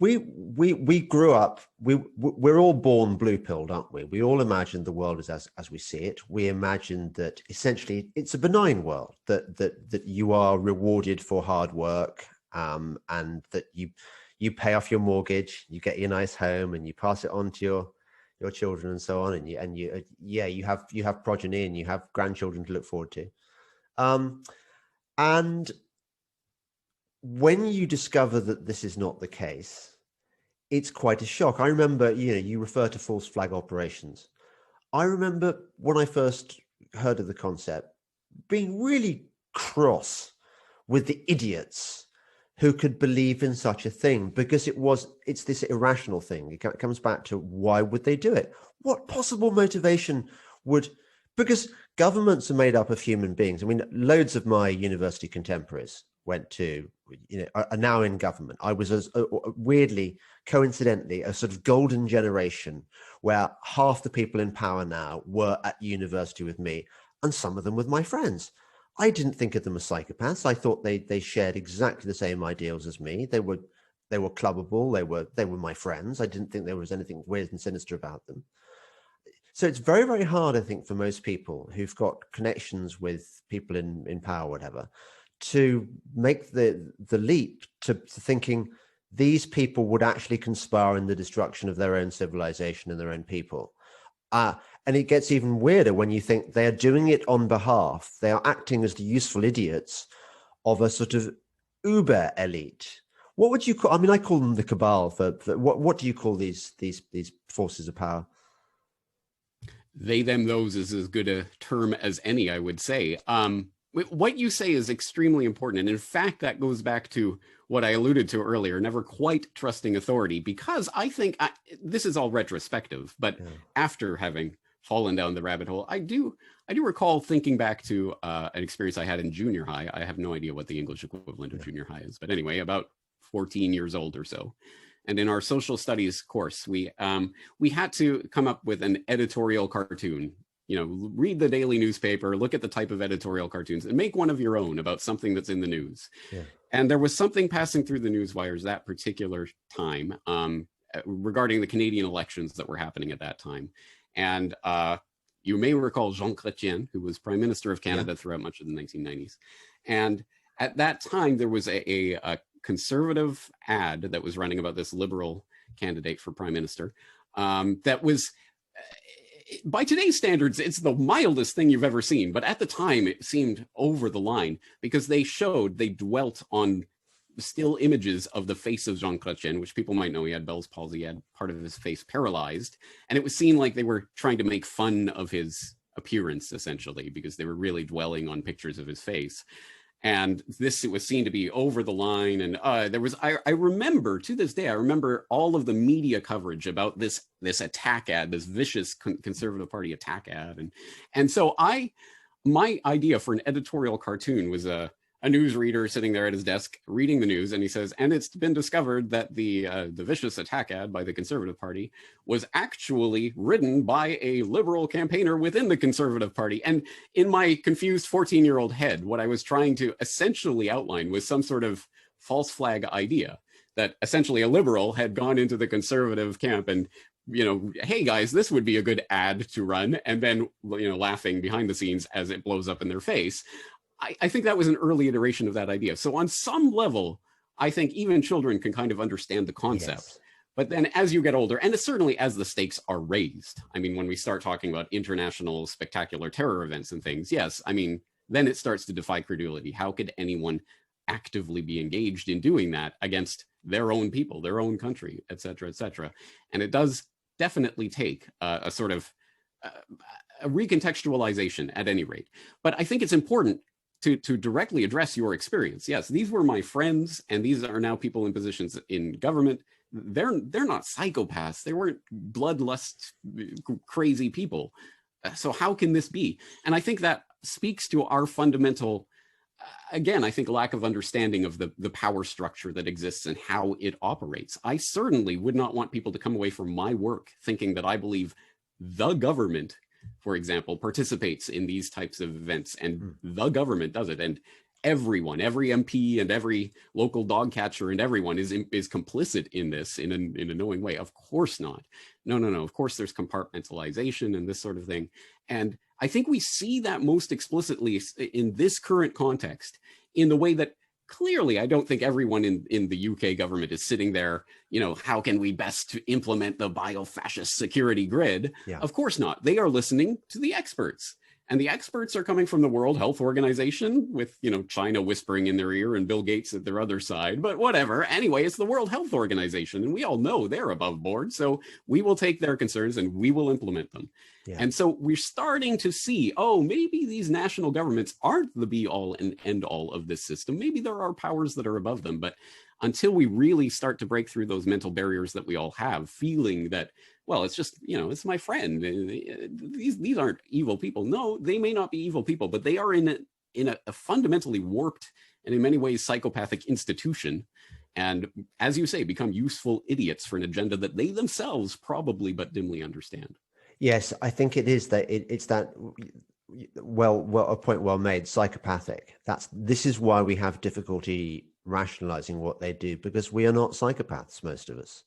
we grew up. We're all born blue-pilled, aren't we? We all imagine the world as we see it. We imagine that essentially it's a benign world, that you are rewarded for hard work, and that you pay off your mortgage, you get your nice home, and you pass it on to your children and so on, and you have progeny and you have grandchildren to look forward to, and when you discover that this is not the case, it's quite a shock. I remember, you refer to false flag operations. I remember when I first heard of the concept being really cross with the idiots who could believe in such a thing, because it's this irrational thing. It comes back to, why would they do it? What possible motivation because governments are made up of human beings. I mean, loads of my university contemporaries are now in government. I was weirdly, coincidentally, a sort of golden generation where half the people in power now were at university with me, and some of them with my friends. I didn't think of them as psychopaths. I thought they shared exactly the same ideals as me. They were clubbable. They were my friends. I didn't think there was anything weird and sinister about them. So it's very, very hard, I think, for most people who've got connections with people in power, whatever, to make the leap to thinking these people would actually conspire in the destruction of their own civilization and their own people. And it gets even weirder when you think they are doing it on behalf. They are acting as the useful idiots of a sort of uber elite. What would you call? I mean, I call them the cabal. For what do you call these forces of power? They, them, those is as good a term as any, I would say. What you say is extremely important. And in fact, that goes back to what I alluded to earlier, never quite trusting authority, because I think this is all retrospective, but after having fallen down the rabbit hole, I do recall thinking back to an experience I had in junior high. I have no idea what the English equivalent of junior high is, but anyway, about 14 years old or so. And in our social studies course, we had to come up with an editorial cartoon. Read the daily newspaper, look at the type of editorial cartoons, and make one of your own about something that's in the news. Yeah. And there was something passing through the news wires that particular time regarding the Canadian elections that were happening at that time. And you may recall Jean Chrétien, who was Prime Minister of Canada throughout much of the 1990s. And at that time, there was a conservative ad that was running about this liberal candidate for Prime Minister that was... by today's standards, it's the mildest thing you've ever seen. But at the time, it seemed over the line because they dwelt on still images of the face of Jean Chrétien, which people might know he had Bell's palsy, he had part of his face paralyzed. And it was seen like they were trying to make fun of his appearance, essentially, because they were really dwelling on pictures of his face. And it was seen to be over the line. And I remember, to this day, I remember all of the media coverage about this attack ad, this vicious Conservative Party attack ad. And so my idea for an editorial cartoon was a newsreader sitting there at his desk reading the news, and he says, and it's been discovered that the vicious attack ad by the Conservative Party was actually written by a liberal campaigner within the Conservative Party. And in my confused 14-year-old head, what I was trying to essentially outline was some sort of false flag idea that essentially a liberal had gone into the Conservative camp and, hey guys, this would be a good ad to run, and then, laughing behind the scenes as it blows up in their face. I think that was an early iteration of that idea. So on some level, I think even children can kind of understand the concept. Yes. But then as you get older, and certainly as the stakes are raised, I mean, when we start talking about international spectacular terror events and things, yes, I mean, then it starts to defy credulity. How could anyone actively be engaged in doing that against their own people, their own country, et cetera, et cetera? And it does definitely take a sort of a recontextualization at any rate. But I think it's important to directly address your experience. Yes, these were my friends, and these are now people in positions in government. They're not psychopaths. They weren't bloodlust, crazy people. So how can this be? And I think that speaks to our fundamental, again, I think lack of understanding of the power structure that exists and how it operates. I certainly would not want people to come away from my work thinking that I believe the government, for example, participates in these types of events, and the government does it. And everyone, every MP and every local dog catcher and everyone is complicit in this in a knowing way. Of course not. No. Of course there's compartmentalization and this sort of thing. And I think we see that most explicitly in this current context in the way that clearly I don't think everyone in the UK government is sitting there, how can we best implement the bio-fascist security grid? Yeah. Of course not. They are listening to the experts. And the experts are coming from the World Health Organization with, China whispering in their ear and Bill Gates at their other side. But whatever. Anyway, it's the World Health Organization. And we all know they're above board. So we will take their concerns and we will implement them. Yeah. And so we're starting to see, maybe these national governments aren't the be all and end all of this system. Maybe there are powers that are above them. But until we really start to break through those mental barriers that we all have, feeling that, well, it's just, it's my friend. These aren't evil people. No, they may not be evil people, but they are in a fundamentally warped and in many ways psychopathic institution. And as you say, become useful idiots for an agenda that they themselves probably but dimly understand. Yes, I think it is that it's that a point well made, psychopathic. This is why we have difficulty rationalizing what they do, because we are not psychopaths, most of us.